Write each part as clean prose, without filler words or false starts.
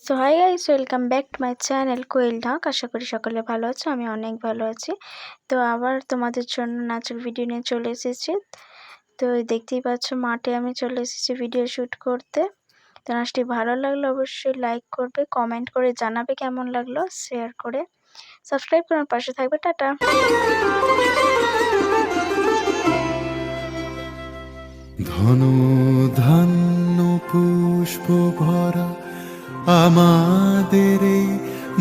So hi guys, welcome back to my channel Koel Dhak. আশা করি সকলে ভালো আছো, আমি অনেক ভালো আছি। তো আবার তোমাদের জন্য নাচের ভিডিও নিয়ে চলে এসেছি। তো দেখতেই পাচ্ছ মাঠে আমি চলে এসেছি ভিডিও শ্যুট করতে। তো নাচটি ভালো লাগলো অবশ্যই লাইক করবে, কমেন্ট করে জানাবে কেমন লাগলো, শেয়ার করে সাবস্ক্রাইব করার পাশে থাকবে। টাটা। ধন ধান্য পুষ্প ভরা আমাদের এই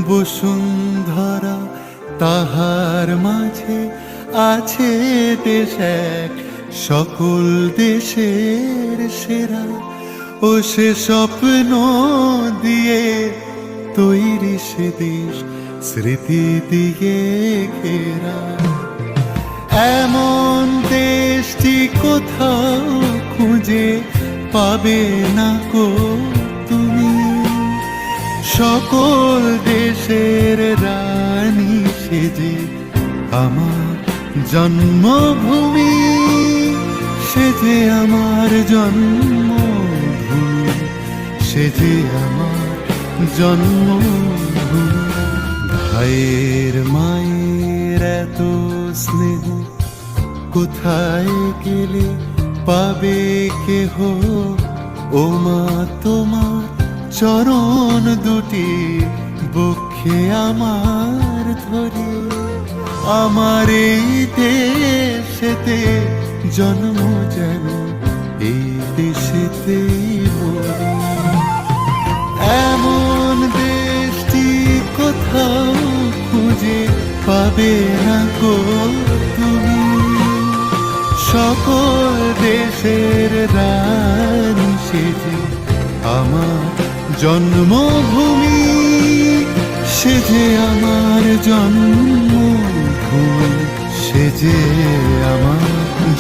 বসুন্ধরা, তাহার মাঝে আছে দেশ এক, সকল দেশের সেরা। ও সে স্বপ্ন দিয়ে তৈরি সে দেশ, স্মৃতি দিয়ে ঘেরা। এমন দেশটি কোথাও খুঁজে পাবে না গো তুমি, সকল দেশের রানী সেজে আমার জন্মভূমি, সেজে আমার জন্মভূমি, সেজে আমার জন্মভূমি। ভাইয়ের মায়ের এত স্নেহ কোথায় গেলে পাবে কেহ, ও মা তোমার চরণ দুটি বক্ষে আমার ধরে, আমার এই দেশেতে জন্ম যেন এই দেশেতেই মরি। এমন দেশটি কোথাও খুঁজে পাবে না গো তুমি, সকল দেশের রানী সেজে আমার জন্মভূমি, সেজে আমার জন্মভূমি, সেজে আমার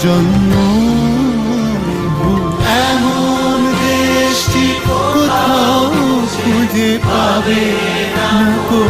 জন্মভূমি। এমন দেশটি কোথাও খুঁজে পাবে না গো।